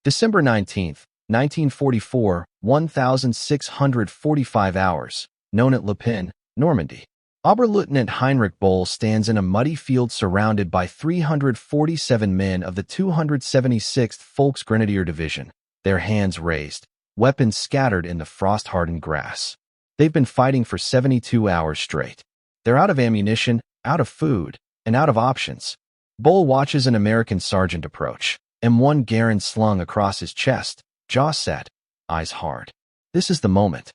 December 19th, 1944, 1,645 hours, known at Le Pen, Normandy. Oberleutnant Heinrich Boll stands in a muddy field surrounded by 347 men of the 276th Volksgrenadier Division, their hands raised, weapons scattered in the frost-hardened grass. They've been fighting for 72 hours straight. They're out of ammunition, out of food, and out of options. Boll watches an American sergeant approach, M1 Garand slung across his chest, jaw set, eyes hard. This is the moment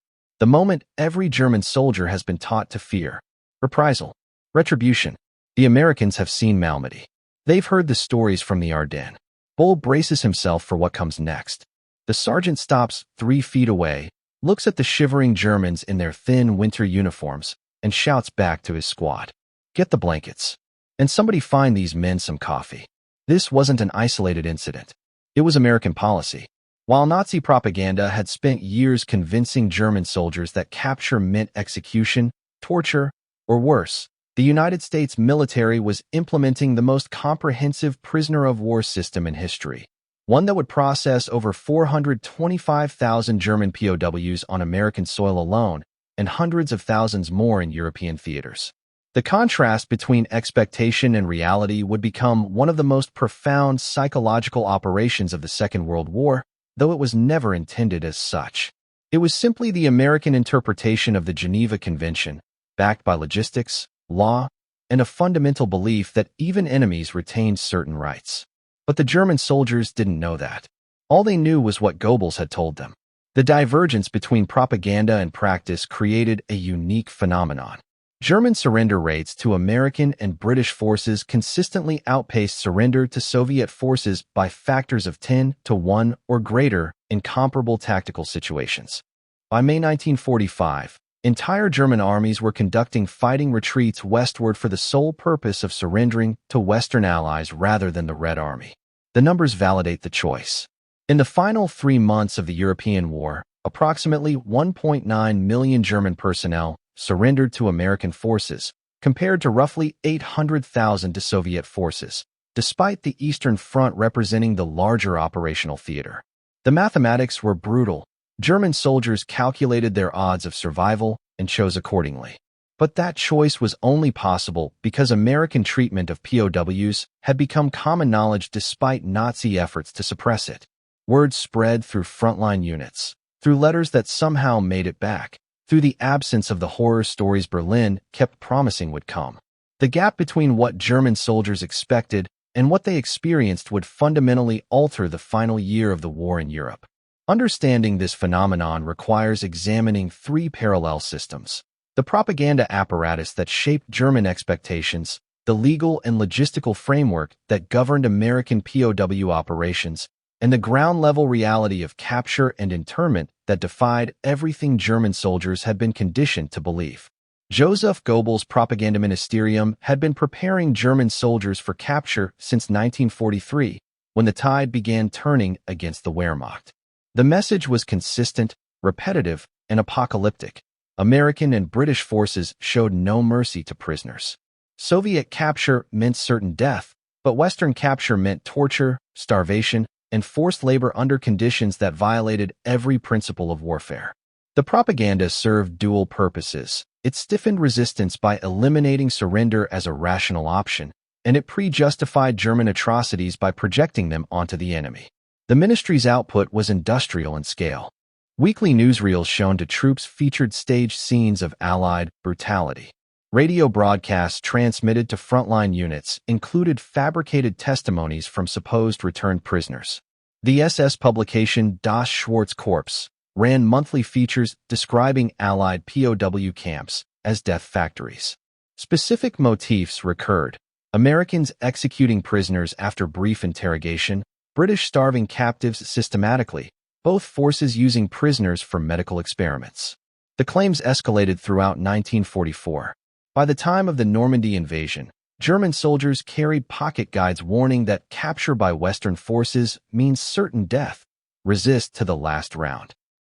every German soldier has been taught to fear. Reprisal. Retribution. The Americans have seen Malmedy. They've heard the stories from the Ardennes. Boll braces himself for what comes next. The sergeant stops 3 feet away, looks at the shivering Germans in their thin winter uniforms, and shouts back to his squad. Get the blankets. And somebody find these men some coffee. This wasn't an isolated incident. It was American policy. While Nazi propaganda had spent years convincing German soldiers that capture meant execution, torture, or worse, the United States military was implementing the most comprehensive prisoner-of-war system in history, one that would process over 425,000 German POWs on American soil alone and hundreds of thousands more in European theaters. The contrast between expectation and reality would become one of the most profound psychological operations of the Second World War, though it was never intended as such. It was simply the American interpretation of the Geneva Convention, backed by logistics, law, and a fundamental belief that even enemies retained certain rights. But the German soldiers didn't know that. All they knew was what Goebbels had told them. The divergence between propaganda and practice created a unique phenomenon. German surrender rates to American and British forces consistently outpaced surrender to Soviet forces by factors of 10 to 1 or greater in comparable tactical situations. By May 1945, entire German armies were conducting fighting retreats westward for the sole purpose of surrendering to Western allies rather than the Red Army. The numbers validate the choice. In the final 3 months of the European War, approximately 1.9 million German personnel surrendered to American forces, compared to roughly 800,000 to Soviet forces, despite the Eastern Front representing the larger operational theater. The mathematics were brutal. German soldiers calculated their odds of survival and chose accordingly. But that choice was only possible because American treatment of POWs had become common knowledge despite Nazi efforts to suppress it. Word spread through frontline units, through letters that somehow made it back, through the absence of the horror stories Berlin kept promising would come. The gap between what German soldiers expected and what they experienced would fundamentally alter the final year of the war in Europe. Understanding this phenomenon requires examining 3 parallel systems: the propaganda apparatus that shaped German expectations, the legal and logistical framework that governed American POW operations, and the ground-level reality of capture and internment that defied everything German soldiers had been conditioned to believe. Joseph Goebbels' Propaganda Ministerium had been preparing German soldiers for capture since 1943, when the tide began turning against the Wehrmacht. The message was consistent, repetitive, and apocalyptic. American and British forces showed no mercy to prisoners. Soviet capture meant certain death, but Western capture meant torture, starvation, and forced labor under conditions that violated every principle of warfare. The propaganda served dual purposes. It stiffened resistance by eliminating surrender as a rational option, and it pre-justified German atrocities by projecting them onto the enemy. The ministry's output was industrial in scale. Weekly newsreels shown to troops featured staged scenes of Allied brutality. Radio broadcasts transmitted to frontline units included fabricated testimonies from supposed returned prisoners. The SS publication Das Schwarze Korps ran monthly features describing Allied POW camps as death factories. Specific motifs recurred: Americans executing prisoners after brief interrogation, British starving captives systematically, both forces using prisoners for medical experiments. The claims escalated throughout 1944. By the time of the Normandy invasion, German soldiers carried pocket guides warning that capture by Western forces means certain death. Resist to the last round.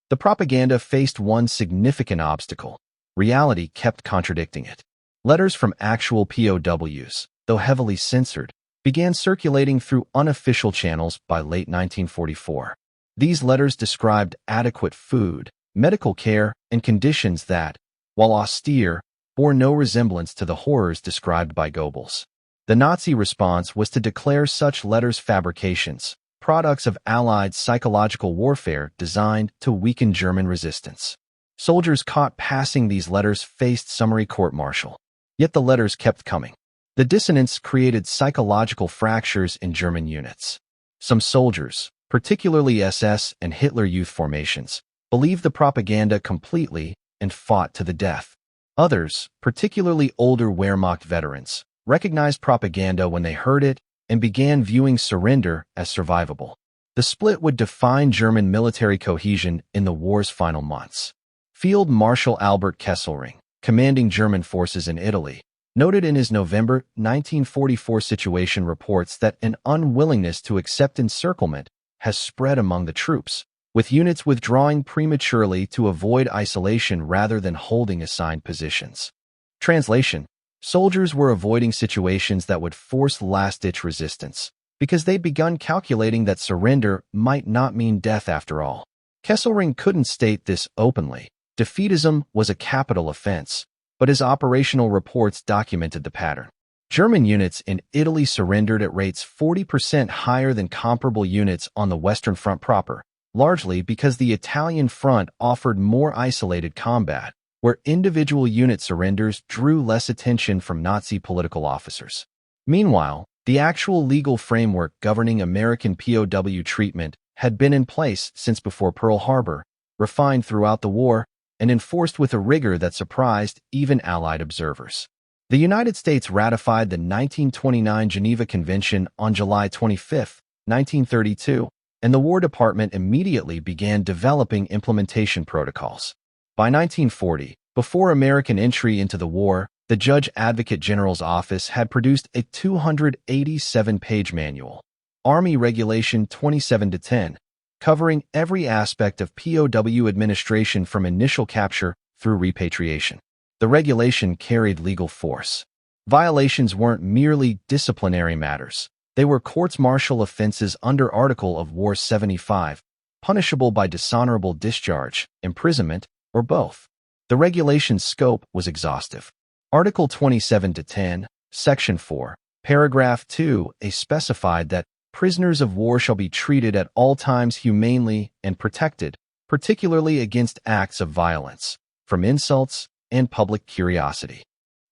The propaganda faced one significant obstacle. Reality kept contradicting it. Letters from actual POWs, though heavily censored, began circulating through unofficial channels by late 1944. These letters described adequate food, medical care, and conditions that, while austere, bore no resemblance to the horrors described by Goebbels. The Nazi response was to declare such letters fabrications, products of Allied psychological warfare designed to weaken German resistance. Soldiers caught passing these letters faced summary court-martial. Yet the letters kept coming. The dissonance created psychological fractures in German units. Some soldiers, particularly SS and Hitler Youth formations, believed the propaganda completely and fought to the death. Others, particularly older Wehrmacht veterans, recognized propaganda when they heard it and began viewing surrender as survivable. The split would define German military cohesion in the war's final months. Field Marshal Albert Kesselring, commanding German forces in Italy, noted in his November 1944 situation reports that an unwillingness to accept encirclement has spread among the troops, with units withdrawing prematurely to avoid isolation rather than holding assigned positions. Translation: soldiers were avoiding situations that would force last-ditch resistance, because they'd begun calculating that surrender might not mean death after all. Kesselring couldn't state this openly. Defeatism was a capital offense, but his operational reports documented the pattern. German units in Italy surrendered at rates 40% higher than comparable units on the Western Front proper, largely because the Italian front offered more isolated combat, where individual unit surrenders drew less attention from Nazi political officers. Meanwhile, the actual legal framework governing American POW treatment had been in place since before Pearl Harbor, refined throughout the war, and enforced with a rigor that surprised even Allied observers. The United States ratified the 1929 Geneva Convention on July 25, 1932, and the War Department immediately began developing implementation protocols. By 1940, before American entry into the war, the Judge Advocate General's Office had produced a 287-page manual, Army Regulation 27-10, covering every aspect of POW administration from initial capture through repatriation. The regulation carried legal force. Violations weren't merely disciplinary matters. They were courts-martial offenses under Article of War 75, punishable by dishonorable discharge, imprisonment, or both. The regulation's scope was exhaustive. Article 27-10, Section 4, Paragraph 2a specified that prisoners of war shall be treated at all times humanely and protected, particularly against acts of violence, from insults and public curiosity.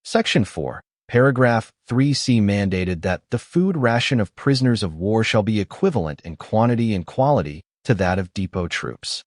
Section 4, Paragraph 3c mandated that the food ration of prisoners of war shall be equivalent in quantity and quality to that of depot troops.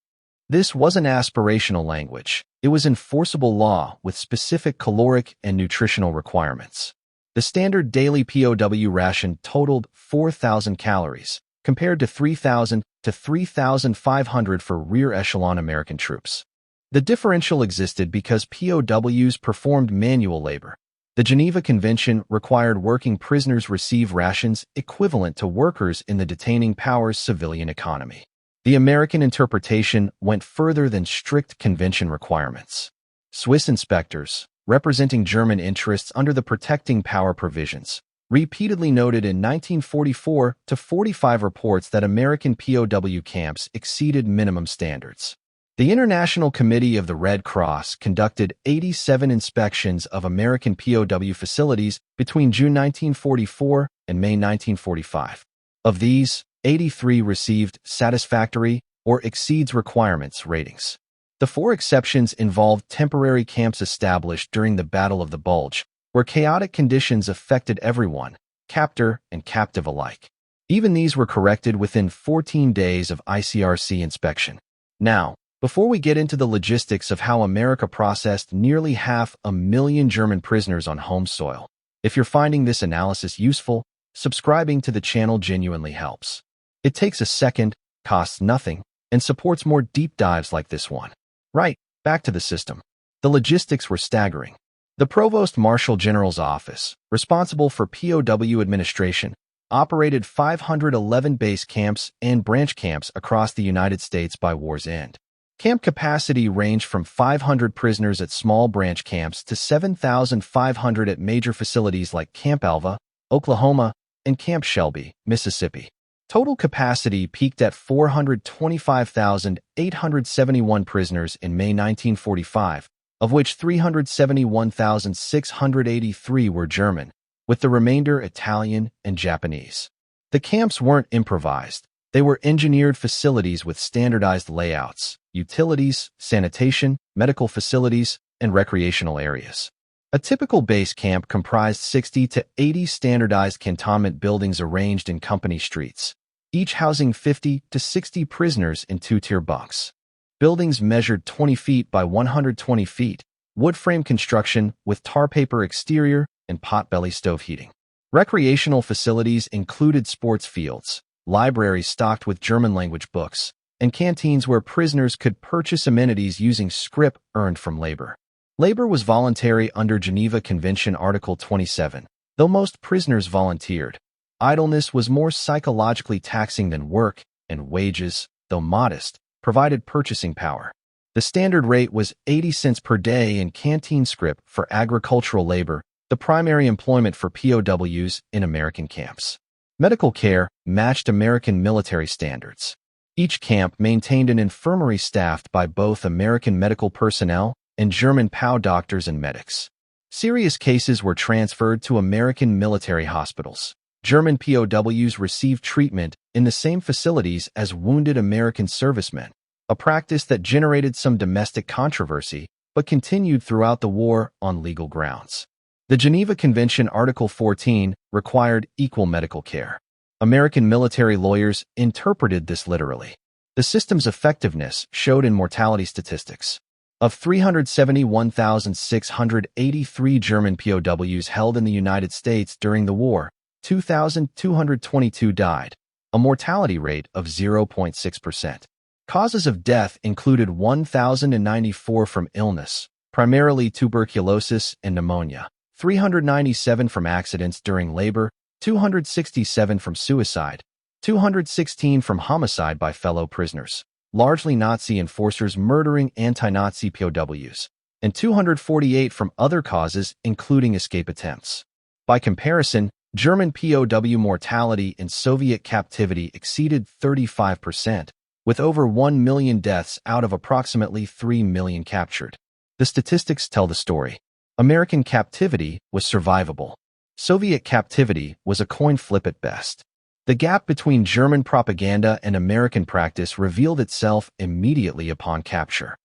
This wasn't aspirational language. It was enforceable law with specific caloric and nutritional requirements. The standard daily POW ration totaled 4,000 calories, compared to 3,000 to 3,500 for rear echelon American troops. The differential existed because POWs performed manual labor. The Geneva Convention required working prisoners receive rations equivalent to workers in the detaining power's civilian economy. The American interpretation went further than strict convention requirements. Swiss inspectors, representing German interests under the protecting power provisions, repeatedly noted in 1944 to 45 reports that American POW camps exceeded minimum standards. The International Committee of the Red Cross conducted 87 inspections of American POW facilities between June 1944 and May 1945. Of these, 83 received satisfactory or exceeds requirements ratings. The 4 exceptions involved temporary camps established during the Battle of the Bulge, where chaotic conditions affected everyone, captor and captive alike. Even these were corrected within 14 days of ICRC inspection. Now, before we get into the logistics of how America processed nearly 500,000 German prisoners on home soil, if you're finding this analysis useful, subscribing to the channel genuinely helps. It takes a second, costs nothing, and supports more deep dives like this one. Right, back to the system. The logistics were staggering. The Provost Marshal General's Office, responsible for POW administration, operated 511 base camps and branch camps across the United States by war's end. Camp capacity ranged from 500 prisoners at small branch camps to 7,500 at major facilities like Camp Alva, Oklahoma, and Camp Shelby, Mississippi. Total capacity peaked at 425,871 prisoners in May 1945, of which 371,683 were German, with the remainder Italian and Japanese. The camps weren't improvised. They were engineered facilities with standardized layouts, utilities, sanitation, medical facilities, and recreational areas. A typical base camp comprised 60 to 80 standardized cantonment buildings arranged in company streets, each housing 50 to 60 prisoners in two-tier bunks. Buildings measured 20 feet by 120 feet, wood frame construction with tar paper exterior and potbelly stove heating. Recreational facilities included sports fields, libraries stocked with German-language books, and canteens where prisoners could purchase amenities using scrip earned from labor. Labor was voluntary under Geneva Convention Article 27, though most prisoners volunteered. Idleness was more psychologically taxing than work, and wages, though modest, provided purchasing power. The standard rate was 80 cents per day in canteen scrip for agricultural labor, the primary employment for POWs in American camps. Medical care matched American military standards. Each camp maintained an infirmary staffed by both American medical personnel and German POW doctors and medics. Serious cases were transferred to American military hospitals. German POWs received treatment in the same facilities as wounded American servicemen, a practice that generated some domestic controversy but continued throughout the war on legal grounds. The Geneva Convention Article 14 required equal medical care. American military lawyers interpreted this literally. The system's effectiveness showed in mortality statistics. Of 371,683 German POWs held in the United States during the war, 2,222 died, a mortality rate of 0.6%. Causes of death included 1,094 from illness, primarily tuberculosis and pneumonia, 397 from accidents during labor, 267 from suicide, 216 from homicide by fellow prisoners, largely Nazi enforcers murdering anti-Nazi POWs, and 248 from other causes including escape attempts. By comparison, German POW mortality in Soviet captivity exceeded 35%, with over 1 million deaths out of approximately 3 million captured. The statistics tell the story. American captivity was survivable. Soviet captivity was a coin flip at best. The gap between German propaganda and American practice revealed itself immediately upon capture.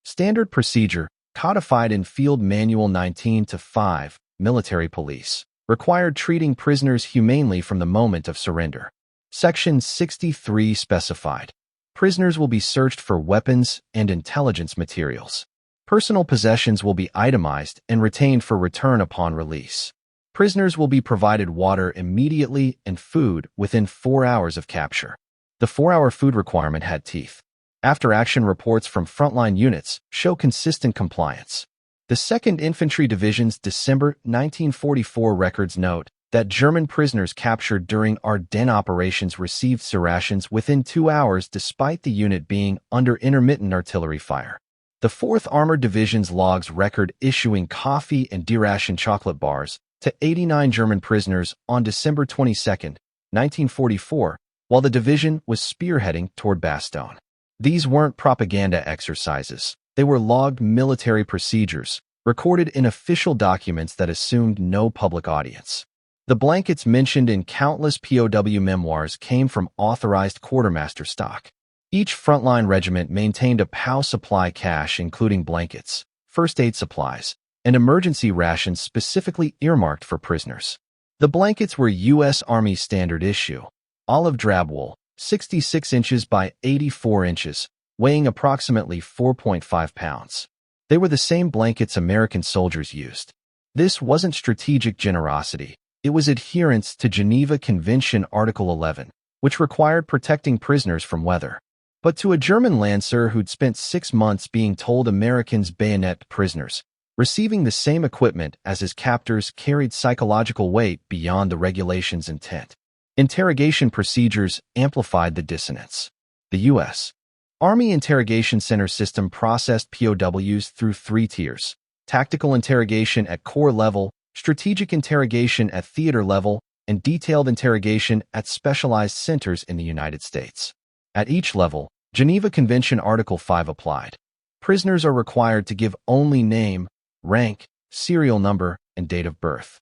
Standard procedure, codified in Field Manual 19-5, Military Police, required treating prisoners humanely from the moment of surrender. Section 63 specified, prisoners will be searched for weapons and intelligence materials. Personal possessions will be itemized and retained for return upon release. Prisoners will be provided water immediately and food within 4 hours of capture. The 4-hour food requirement had teeth. After-action reports from frontline units show consistent compliance. The 2nd Infantry Division's December 1944 records note that German prisoners captured during Ardennes operations received rations within 2 hours despite the unit being under intermittent artillery fire. The 4th Armored Division's logs record issuing coffee and deration chocolate bars to 89 German prisoners on December 22, 1944, while the division was spearheading toward Bastogne. These weren't propaganda exercises. They were logged military procedures, recorded in official documents that assumed no public audience. The blankets mentioned in countless POW memoirs came from authorized quartermaster stock. Each frontline regiment maintained a POW supply cache including blankets, first aid supplies, and emergency rations specifically earmarked for prisoners. The blankets were U.S. Army standard issue, olive drab wool, 66 inches by 84 inches, weighing approximately 4.5 pounds. They were the same blankets American soldiers used. This wasn't strategic generosity. It was adherence to Geneva Convention Article 11, which required protecting prisoners from weather. But to a German Lancer who'd spent 6 months being told Americans bayonet prisoners, receiving the same equipment as his captors carried psychological weight beyond the regulation's intent. Interrogation procedures amplified the dissonance. The U.S. Army Interrogation Center system processed POWs through 3 tiers: tactical interrogation at corps level, strategic interrogation at theater level, and detailed interrogation at specialized centers in the United States. At each level, Geneva Convention Article 5 applied. Prisoners are required to give only name, rank, serial number, and date of birth.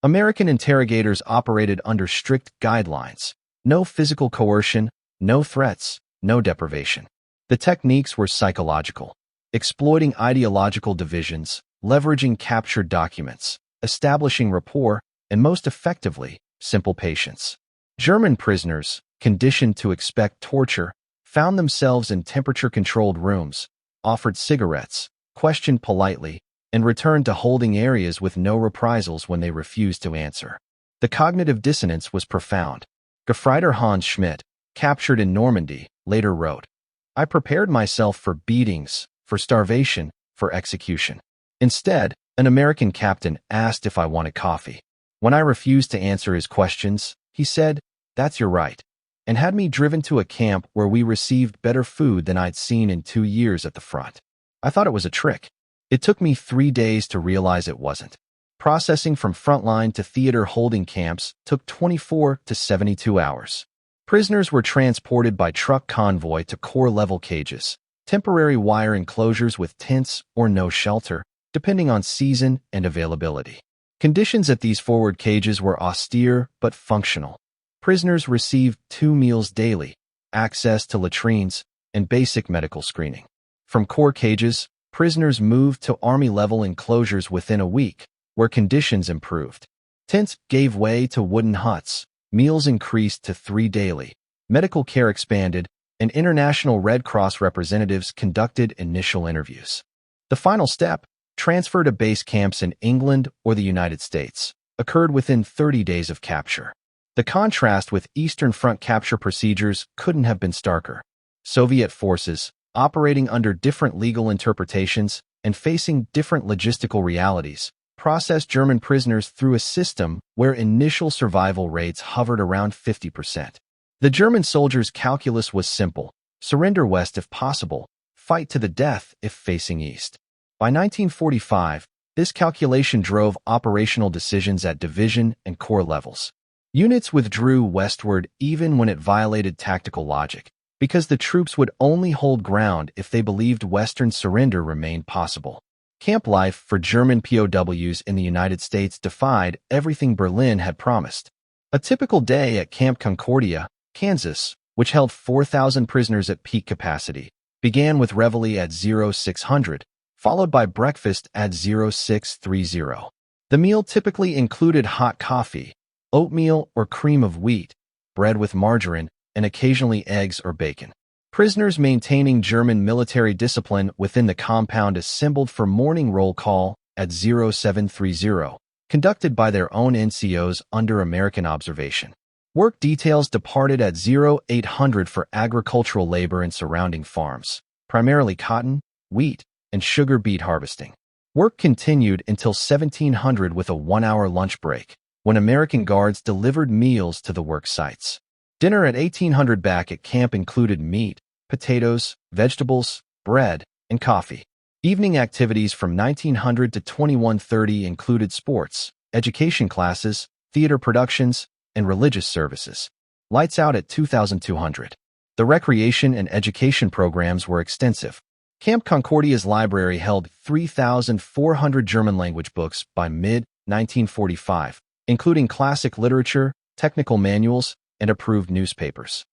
American interrogators operated under strict guidelines: no physical coercion, no threats, no deprivation. The techniques were psychological, exploiting ideological divisions, leveraging captured documents, establishing rapport, and most effectively, simple patience. German prisoners, conditioned to expect torture, found themselves in temperature-controlled rooms, offered cigarettes, questioned politely, and returned to holding areas with no reprisals when they refused to answer. The cognitive dissonance was profound. Gefreiter Hans Schmidt, captured in Normandy, later wrote, "I prepared myself for beatings, for starvation, for execution. Instead, an American captain asked if I wanted coffee. When I refused to answer his questions, he said, 'That's your right,' and had me driven to a camp where we received better food than I'd seen in 2 years at the front. I thought it was a trick. It took me 3 days to realize it wasn't. Processing from frontline to theater holding camps took 24 to 72 hours. Prisoners were transported by truck convoy to core-level cages, temporary wire enclosures with tents or no shelter, depending on season and availability. Conditions at these forward cages were austere but functional. Prisoners received 2 meals daily, access to latrines, and basic medical screening. From core cages, prisoners moved to Army-level enclosures within a week, where conditions improved. Tents gave way to wooden huts, meals increased to 3 daily, medical care expanded, and International Red Cross representatives conducted initial interviews. The final step, transfer to base camps in England or the United States, occurred within 30 days of capture. The contrast with Eastern Front capture procedures couldn't have been starker. Soviet forces, operating under different legal interpretations and facing different logistical realities, processed German prisoners through a system where initial survival rates hovered around 50%. The German soldiers' calculus was simple: surrender west if possible, fight to the death if facing east. By 1945, this calculation drove operational decisions at division and corps levels. Units withdrew westward even when it violated tactical logic, because the troops would only hold ground if they believed Western surrender remained possible. Camp life for German POWs in the United States defied everything Berlin had promised. A typical day at Camp Concordia, Kansas, which held 4,000 prisoners at peak capacity, began with reveille at 0600, followed by breakfast at 0630. The meal typically included hot coffee, oatmeal or cream of wheat, bread with margarine, and occasionally eggs or bacon. Prisoners maintaining German military discipline within the compound assembled for morning roll call at 0730, conducted by their own NCOs under American observation. Work details departed at 0800 for agricultural labor in surrounding farms, primarily cotton, wheat, and sugar beet harvesting. Work continued until 1700 with a 1-hour lunch break, when American guards delivered meals to the work sites. Dinner at 1800 back at camp included meat, potatoes, vegetables, bread, and coffee. Evening activities from 1900 to 2130 included sports, education classes, theater productions, and religious services. Lights out at 2200. The recreation and education programs were extensive. Camp Concordia's library held 3,400 German-language books by mid-1945, including classic literature, technical manuals, and approved newspapers.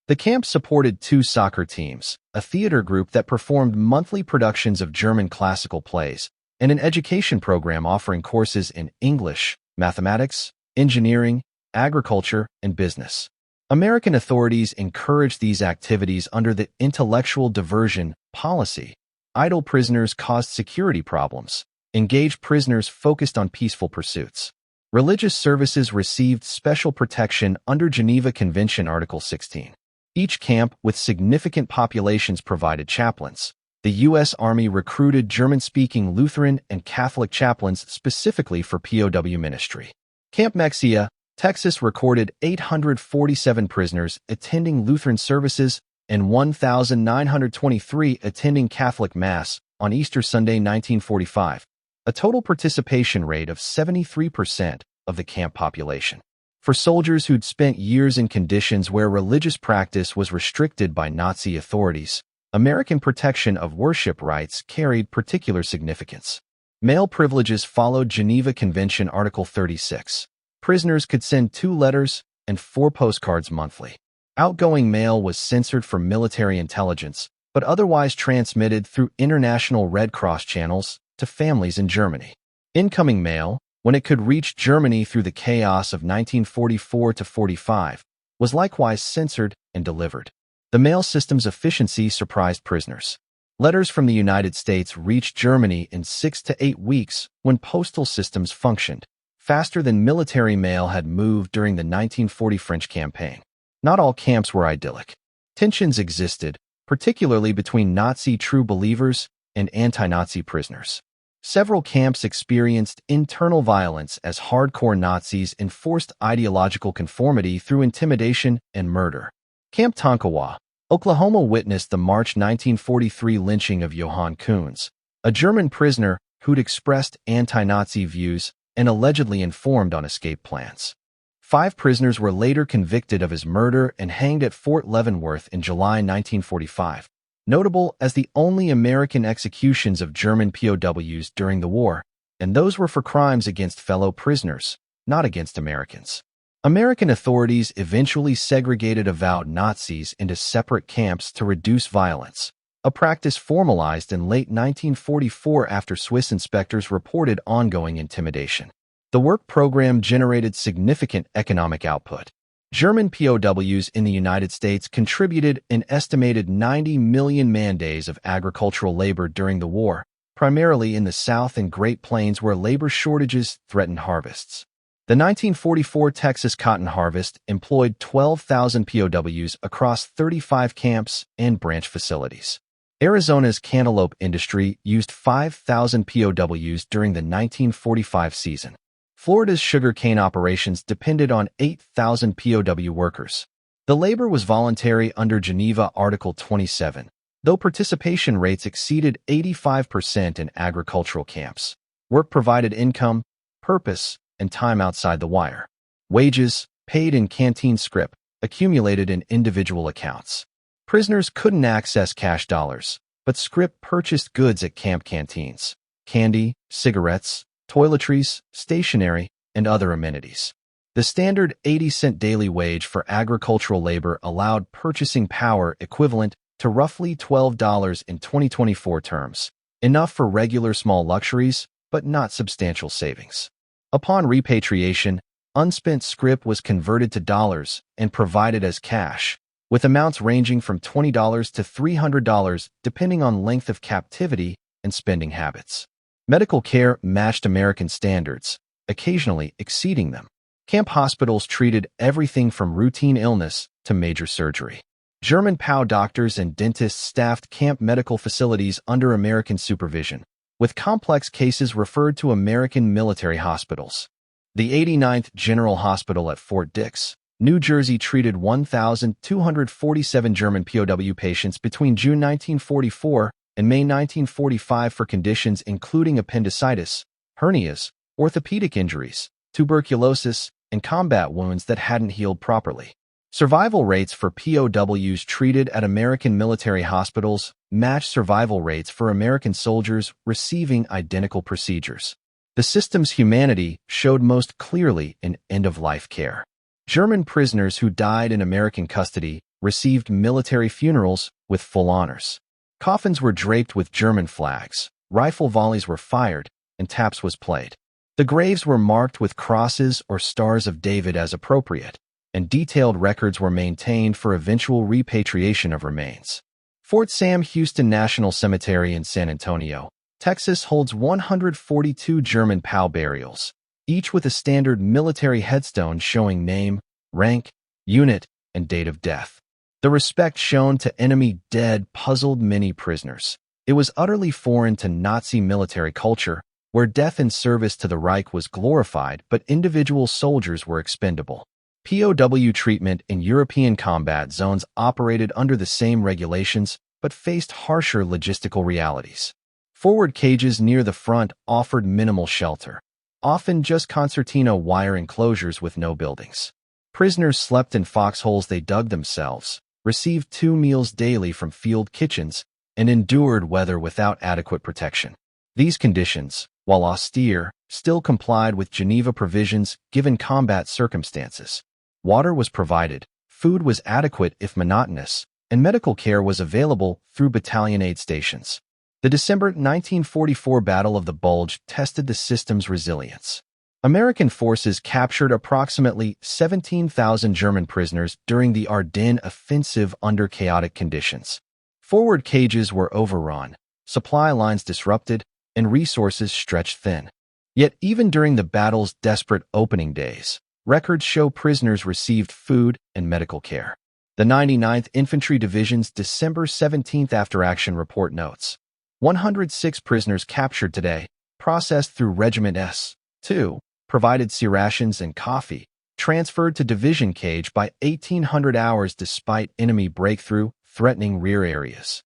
The camp supported 2 soccer teams, a theater group that performed monthly productions of German classical plays, and an education program offering courses in English, mathematics, engineering, agriculture, and business. American authorities encouraged these activities under the intellectual diversion policy. Idle prisoners caused security problems. Engaged prisoners focused on peaceful pursuits. Religious services received special protection under Geneva Convention Article 16. Each camp with significant populations provided chaplains. The U.S. Army recruited German-speaking Lutheran and Catholic chaplains specifically for POW ministry. Camp Mexia, Texas recorded 847 prisoners attending Lutheran services and 1,923 attending Catholic Mass on Easter Sunday 1945, a total participation rate of 73% of the camp population. For soldiers who'd spent years in conditions where religious practice was restricted by Nazi authorities, American protection of worship rights carried particular significance. Male privileges followed Geneva Convention Article 36. Prisoners could send 2 letters and 4 postcards monthly. Outgoing mail was censored for military intelligence, but otherwise transmitted through international Red Cross channels to families in Germany. Incoming mail, when it could reach Germany through the chaos of 1944 to 45, was likewise censored and delivered. The mail system's efficiency surprised prisoners. Letters from the United States reached Germany in 6 to 8 weeks when postal systems functioned, faster than military mail had moved during the 1940 French campaign. Not all camps were idyllic. Tensions existed, particularly between Nazi true believers and anti-Nazi prisoners. Several camps experienced internal violence as hardcore Nazis enforced ideological conformity through intimidation and murder. Camp Tonkawa, Oklahoma witnessed the March 1943 lynching of Johann Kunz, a German prisoner who'd expressed anti-Nazi views and allegedly informed on escape plans. 5 prisoners were later convicted of his murder and hanged at Fort Leavenworth in July 1945, notable as the only American executions of German POWs during the war, and those were for crimes against fellow prisoners, not against Americans. American authorities eventually segregated avowed Nazis into separate camps to reduce violence, a practice formalized in late 1944 after Swiss inspectors reported ongoing intimidation. The work program generated significant economic output. German POWs in the United States contributed an estimated 90 million man-days of agricultural labor during the war, primarily in the South and Great Plains where labor shortages threatened harvests. The 1944 Texas cotton harvest employed 12,000 POWs across 35 camps and branch facilities. Arizona's cantaloupe industry used 5,000 POWs during the 1945 season. Florida's sugarcane operations depended on 8,000 POW workers. The labor was voluntary under Geneva Article 27, though participation rates exceeded 85% in agricultural camps. Work provided income, purpose, and time outside the wire. Wages, paid in canteen scrip, accumulated in individual accounts. Prisoners couldn't access cash dollars, but scrip purchased goods at camp canteens: candy, cigarettes, toiletries, stationery, and other amenities. The standard 80-cent daily wage for agricultural labor allowed purchasing power equivalent to roughly $12 in 2024 terms, enough for regular small luxuries, but not substantial savings. Upon repatriation, unspent scrip was converted to dollars and provided as cash, with amounts ranging from $20 to $300 depending on length of captivity and spending habits. Medical care matched American standards, occasionally exceeding them. Camp hospitals treated everything from routine illness to major surgery. German POW doctors and dentists staffed camp medical facilities under American supervision, with complex cases referred to American military hospitals. The 89th General Hospital at Fort Dix, New Jersey treated 1,247 German POW patients between June 1944 and May 1945 for conditions including appendicitis, hernias, orthopedic injuries, tuberculosis, and combat wounds that hadn't healed properly. Survival rates for POWs treated at American military hospitals matched survival rates for American soldiers receiving identical procedures. The system's humanity showed most clearly in end-of-life care. German prisoners who died in American custody received military funerals with full honors. Coffins were draped with German flags, rifle volleys were fired, and taps was played. The graves were marked with crosses or stars of David as appropriate, and detailed records were maintained for eventual repatriation of remains. Fort Sam Houston National Cemetery in San Antonio, Texas holds 142 German POW burials, each with a standard military headstone showing name, rank, unit, and date of death. The respect shown to enemy dead puzzled many prisoners. It was utterly foreign to Nazi military culture, where death in service to the Reich was glorified but individual soldiers were expendable. POW treatment in European combat zones operated under the same regulations but faced harsher logistical realities. Forward cages near the front offered minimal shelter. often just concertina wire enclosures with no buildings. Prisoners slept in foxholes they dug themselves, received 2 meals daily from field kitchens, and endured weather without adequate protection. These conditions, while austere, still complied with Geneva provisions given combat circumstances. Water was provided, food was adequate if monotonous, and medical care was available through battalion aid stations. The December 1944 Battle of the Bulge tested the system's resilience. American forces captured approximately 17,000 German prisoners during the Ardennes offensive under chaotic conditions. Forward cages were overrun, supply lines disrupted, and resources stretched thin. Yet even during the battle's desperate opening days, records show prisoners received food and medical care. The 99th Infantry Division's December 17th after-action report notes, 106 prisoners captured today, processed through Regiment S. 2, provided sea rations and coffee, transferred to division cage by 1800 hours despite enemy breakthrough, threatening rear areas.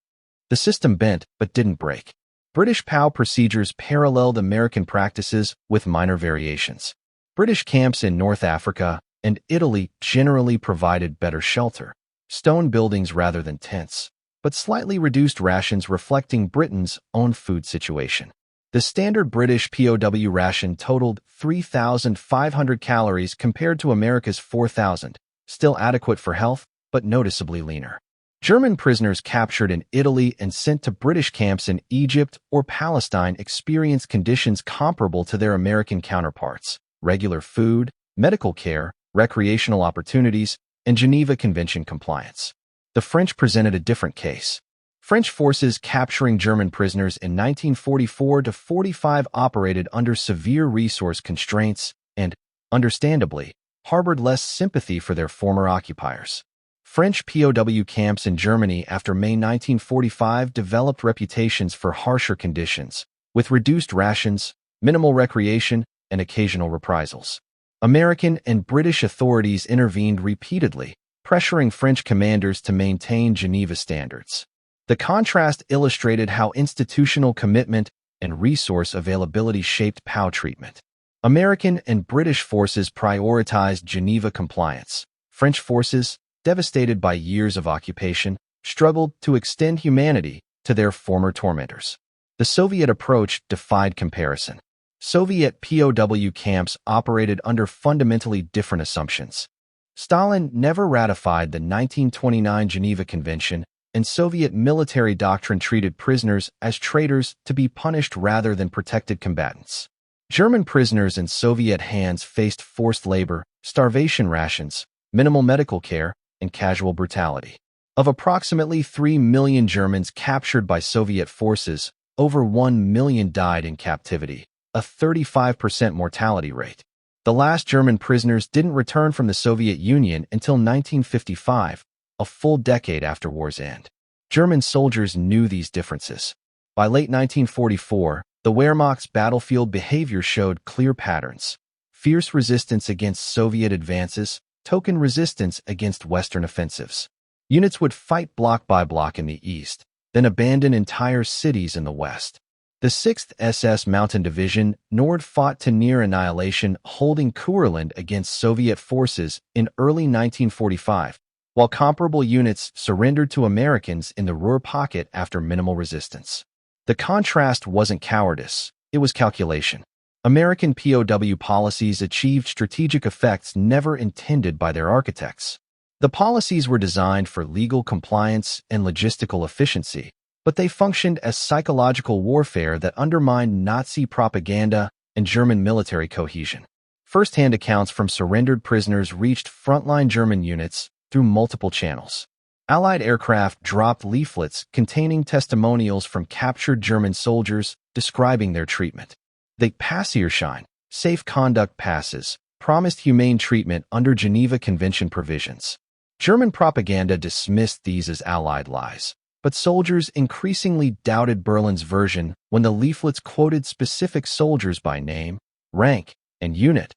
The system bent but didn't break. British POW procedures paralleled American practices with minor variations. British camps in North Africa and Italy generally provided better shelter, stone buildings rather than tents, but slightly reduced rations reflecting Britain's own food situation. The standard British POW ration totaled 3,500 calories compared to America's 4,000, still adequate for health, but noticeably leaner. German prisoners captured in Italy and sent to British camps in Egypt or Palestine experienced conditions comparable to their American counterparts: regular food, medical care, recreational opportunities, and Geneva Convention compliance. The French presented a different case. French forces capturing German prisoners in 1944-45 operated under severe resource constraints and, understandably, harbored less sympathy for their former occupiers. French POW camps in Germany after May 1945 developed reputations for harsher conditions, with reduced rations, minimal recreation, and occasional reprisals. American and British authorities intervened repeatedly, pressuring French commanders to maintain Geneva standards. The contrast illustrated how institutional commitment and resource availability shaped POW treatment. American and British forces prioritized Geneva compliance. French forces, devastated by years of occupation, struggled to extend humanity to their former tormentors. The Soviet approach defied comparison. Soviet POW camps operated under fundamentally different assumptions. Stalin never ratified the 1929 Geneva Convention, and Soviet military doctrine treated prisoners as traitors to be punished rather than protected combatants. German prisoners in Soviet hands faced forced labor, starvation rations, minimal medical care, and casual brutality. Of approximately 3 million Germans captured by Soviet forces, over 1 million died in captivity, a 35% mortality rate. The last German prisoners didn't return from the Soviet Union until 1955, a full decade after war's end. German soldiers knew these differences. By late 1944, the Wehrmacht's battlefield behavior showed clear patterns: fierce resistance against Soviet advances, token resistance against Western offensives. Units would fight block by block in the east, then abandon entire cities in the west. The 6th SS Mountain Division Nord fought to near annihilation, holding Courland against Soviet forces in early 1945, while comparable units surrendered to Americans in the Ruhr Pocket after minimal resistance. The contrast wasn't cowardice, it was calculation. American POW policies achieved strategic effects never intended by their architects. The policies were designed for legal compliance and logistical efficiency, but they functioned as psychological warfare that undermined Nazi propaganda and German military cohesion. First-hand accounts from surrendered prisoners reached frontline German units through multiple channels. Allied aircraft dropped leaflets containing testimonials from captured German soldiers describing their treatment. The Passierschein, safe conduct passes, promised humane treatment under Geneva Convention provisions. German propaganda dismissed these as Allied lies, but soldiers increasingly doubted Berlin's version when the leaflets quoted specific soldiers by name, rank, and unit,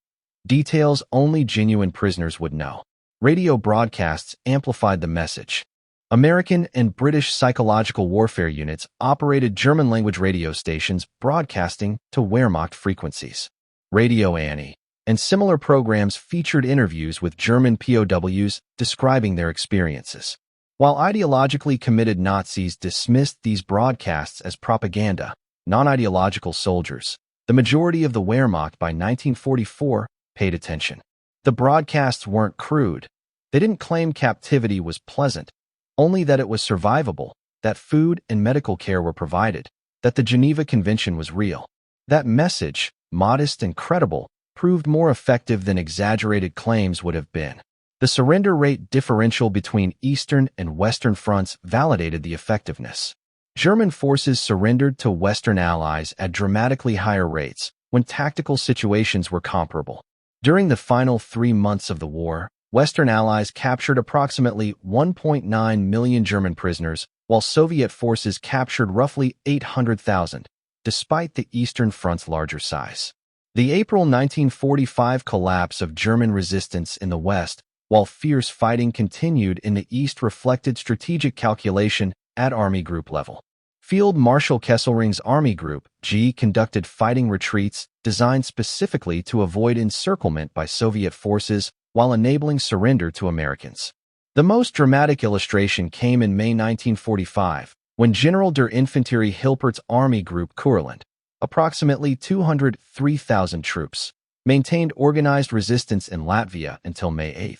details only genuine prisoners would know. Radio broadcasts amplified the message. American and British psychological warfare units operated German-language radio stations broadcasting to Wehrmacht frequencies. Radio Annie, and similar programs featured interviews with German POWs describing their experiences. While ideologically committed Nazis dismissed these broadcasts as propaganda, non-ideological soldiers, the majority of the Wehrmacht by 1944, paid attention. The broadcasts weren't crude. They didn't claim captivity was pleasant, only that it was survivable, that food and medical care were provided, that the Geneva Convention was real. That message, modest and credible, proved more effective than exaggerated claims would have been. The surrender rate differential between Eastern and Western fronts validated the effectiveness. German forces surrendered to Western allies at dramatically higher rates when tactical situations were comparable. During the final 3 months of the war, Western allies captured approximately 1.9 million German prisoners, while Soviet forces captured roughly 800,000, despite the Eastern Front's larger size. The April 1945 collapse of German resistance in the West, while fierce fighting continued in the East, reflected strategic calculation at Army Group level. Field Marshal Kesselring's Army Group G conducted fighting retreats designed specifically to avoid encirclement by Soviet forces while enabling surrender to Americans. The most dramatic illustration came in May 1945, when General der Infanterie Hilpert's Army Group Kurland, approximately 203,000 troops, maintained organized resistance in Latvia until May 8,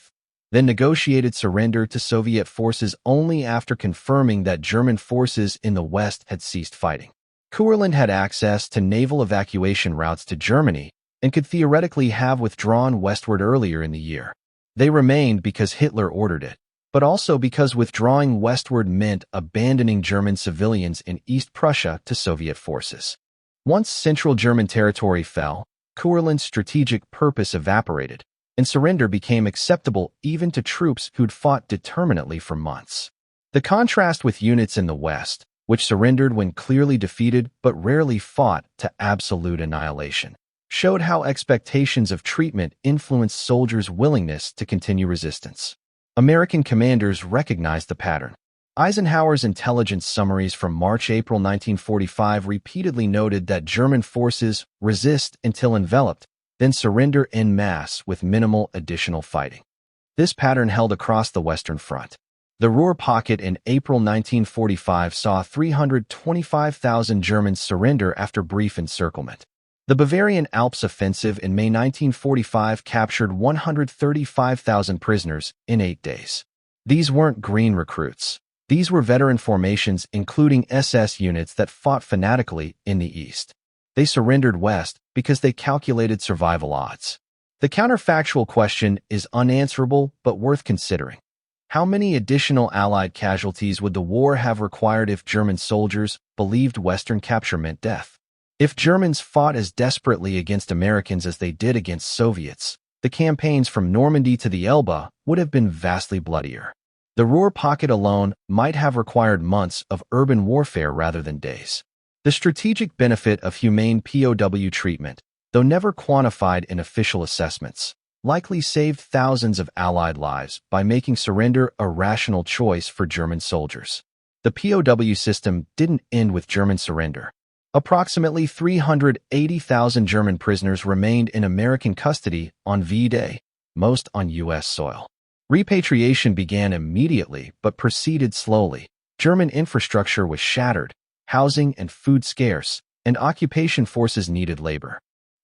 then negotiated surrender to Soviet forces only after confirming that German forces in the West had ceased fighting. Kurland had access to naval evacuation routes to Germany and could theoretically have withdrawn westward earlier in the year. They remained because Hitler ordered it, but also because withdrawing westward meant abandoning German civilians in East Prussia to Soviet forces. Once Central German territory fell, Kurland's strategic purpose evaporated, and surrender became acceptable even to troops who'd fought determinately for months. The contrast with units in the West, which surrendered when clearly defeated but rarely fought to absolute annihilation, showed how expectations of treatment influenced soldiers' willingness to continue resistance. American commanders recognized the pattern. Eisenhower's intelligence summaries from March-April 1945 repeatedly noted that German forces resist until enveloped, then surrender en masse with minimal additional fighting. This pattern held across the Western Front. The Ruhr Pocket in April 1945 saw 325,000 Germans surrender after brief encirclement. The Bavarian Alps offensive in May 1945 captured 135,000 prisoners in 8 days. These weren't green recruits. These were veteran formations including SS units that fought fanatically in the East. They surrendered west because they calculated survival odds. The counterfactual question is unanswerable but worth considering. How many additional Allied casualties would the war have required if German soldiers believed Western capture meant death? If Germans fought as desperately against Americans as they did against Soviets, the campaigns from Normandy to the Elbe would have been vastly bloodier. The Ruhr Pocket alone might have required months of urban warfare rather than days. The strategic benefit of humane POW treatment, though never quantified in official assessments, likely saved thousands of Allied lives by making surrender a rational choice for German soldiers. The POW system didn't end with German surrender. Approximately 380,000 German prisoners remained in American custody on V-Day, most on U.S. soil. Repatriation began immediately but proceeded slowly. German infrastructure was shattered, housing and food scarce, and occupation forces needed labor.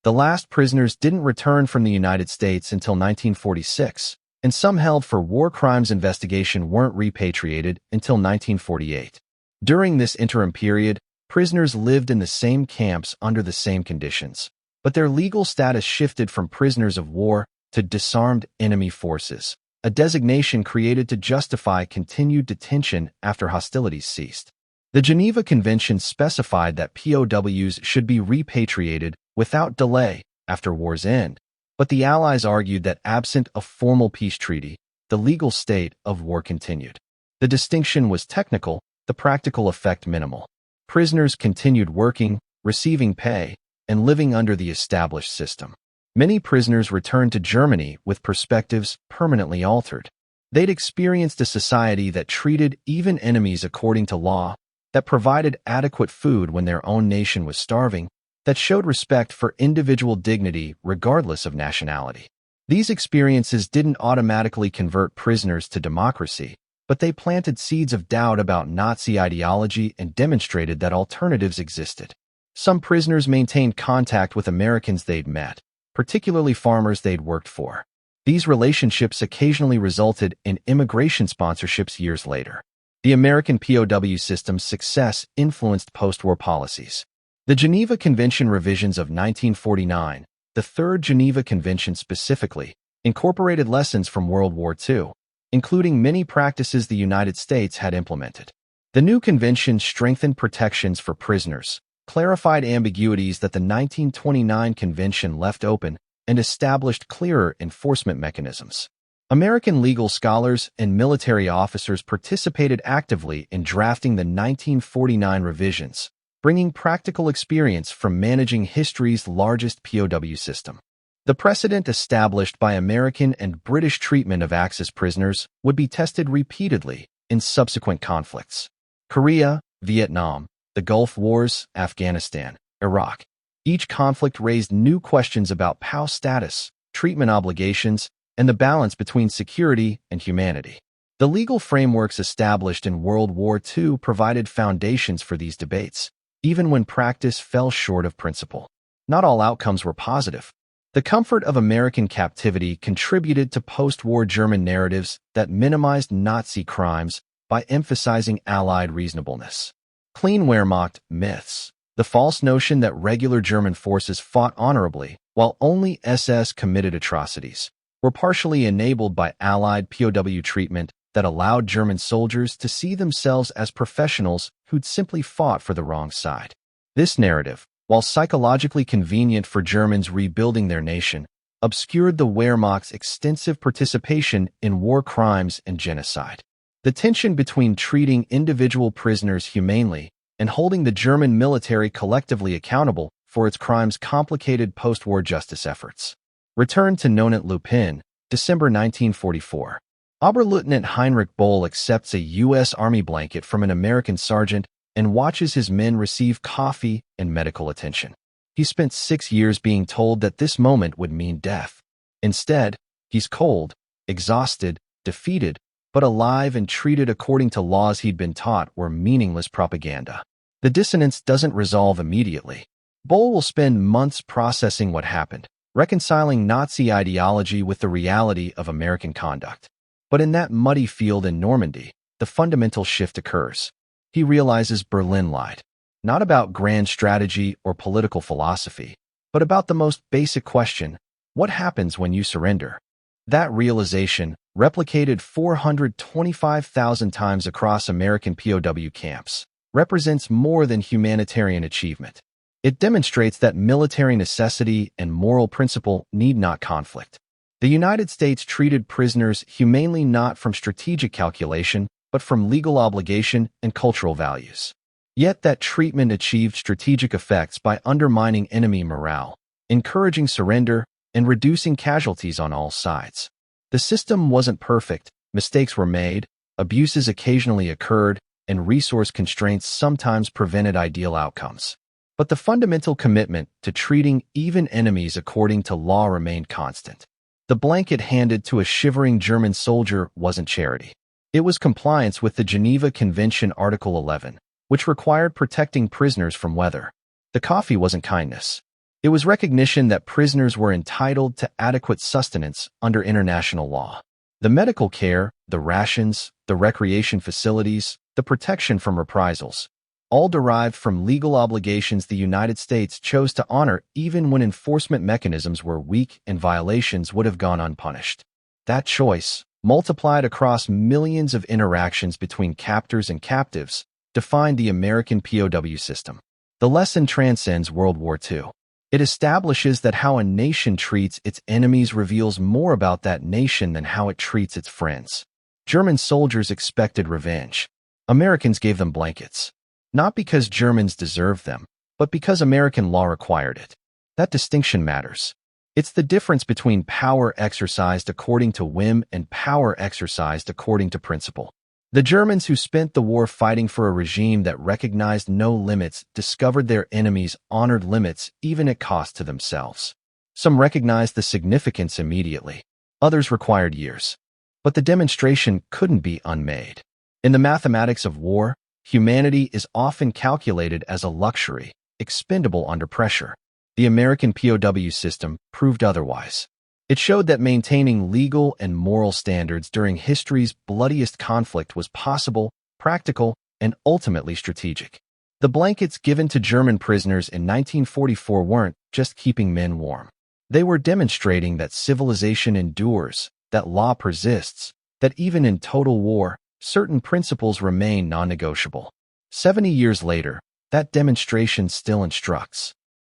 The last prisoners didn't return from the United States until 1946, and some held for war crimes investigation weren't repatriated until 1948. During this interim period, prisoners lived in the same camps under the same conditions, but their legal status shifted from prisoners of war to disarmed enemy forces, a designation created to justify continued detention after hostilities ceased. The Geneva Convention specified that POWs should be repatriated without delay after war's end, but the Allies argued that absent a formal peace treaty, the legal state of war continued. The distinction was technical, the practical effect minimal. Prisoners continued working, receiving pay, and living under the established system. Many prisoners returned to Germany with perspectives permanently altered. They'd experienced a society that treated even enemies according to law, that provided adequate food when their own nation was starving, that showed respect for individual dignity regardless of nationality. These experiences didn't automatically convert prisoners to democracy, but they planted seeds of doubt about Nazi ideology and demonstrated that alternatives existed. Some prisoners maintained contact with Americans they'd met, particularly farmers they'd worked for. These relationships occasionally resulted in immigration sponsorships years later. The American POW system's success influenced post-war policies. The Geneva Convention revisions of 1949, the Third Geneva Convention specifically, incorporated lessons from World War II, including many practices the United States had implemented. The new convention strengthened protections for prisoners, clarified ambiguities that the 1929 convention left open, and established clearer enforcement mechanisms. American legal scholars and military officers participated actively in drafting the 1949 revisions, bringing practical experience from managing history's largest POW system. The precedent established by American and British treatment of Axis prisoners would be tested repeatedly in subsequent conflicts. Korea, Vietnam, the Gulf Wars, Afghanistan, Iraq. Each conflict raised new questions about POW status, treatment obligations, and the balance between security and humanity. The legal frameworks established in World War II provided foundations for these debates, even when practice fell short of principle. Not all outcomes were positive. The comfort of American captivity contributed to post-war German narratives that minimized Nazi crimes by emphasizing Allied reasonableness. Clean Wehrmacht myths. The false notion that regular German forces fought honorably, while only SS committed atrocities, were partially enabled by Allied POW treatment that allowed German soldiers to see themselves as professionals who'd simply fought for the wrong side. This narrative, while psychologically convenient for Germans rebuilding their nation, obscured the Wehrmacht's extensive participation in war crimes and genocide. The tension between treating individual prisoners humanely and holding the German military collectively accountable for its crimes complicated post-war justice efforts. Return to Nonant Lupin, December 1944. Oberleutnant Heinrich Boll accepts a U.S. Army blanket from an American sergeant and watches his men receive coffee and medical attention. He spent 6 years being told that this moment would mean death. Instead, he's cold, exhausted, defeated, but alive and treated according to laws he'd been taught were meaningless propaganda. The dissonance doesn't resolve immediately. Boll will spend months processing what happened, reconciling Nazi ideology with the reality of American conduct. But in that muddy field in Normandy, the fundamental shift occurs. He realizes Berlin lied, not about grand strategy or political philosophy, but about the most basic question: what happens when you surrender? That realization, replicated 425,000 times across American POW camps, represents more than humanitarian achievement. It demonstrates that military necessity and moral principle need not conflict. The United States treated prisoners humanely not from strategic calculation, but from legal obligation and cultural values. Yet that treatment achieved strategic effects by undermining enemy morale, encouraging surrender, and reducing casualties on all sides. The system wasn't perfect, mistakes were made, abuses occasionally occurred, and resource constraints sometimes prevented ideal outcomes. But the fundamental commitment to treating even enemies according to law remained constant. The blanket handed to a shivering German soldier wasn't charity. It was compliance with the Geneva Convention Article 11, which required protecting prisoners from weather. The coffee wasn't kindness. It was recognition that prisoners were entitled to adequate sustenance under international law. The medical care, the rations, the recreation facilities, the protection from reprisals, all derived from legal obligations the United States chose to honor even when enforcement mechanisms were weak and violations would have gone unpunished. That choice, multiplied across millions of interactions between captors and captives, defined the American POW system. The lesson transcends World War II. It establishes that how a nation treats its enemies reveals more about that nation than how it treats its friends. German soldiers expected revenge. Americans gave them blankets. Not because Germans deserved them, but because American law required it. That distinction matters. It's the difference between power exercised according to whim and power exercised according to principle. The Germans, who spent the war fighting for a regime that recognized no limits, discovered their enemies honored limits even at cost to themselves. Some recognized the significance immediately. Others required years. But the demonstration couldn't be unmade. In the mathematics of war, humanity is often calculated as a luxury, expendable under pressure. The American POW system proved otherwise. It showed that maintaining legal and moral standards during history's bloodiest conflict was possible, practical, and ultimately strategic. The blankets given to German prisoners in 1944 weren't just keeping men warm. They were demonstrating that civilization endures, that law persists, that even in total war, certain principles remain non-negotiable. 70 years later, that demonstration still instructs.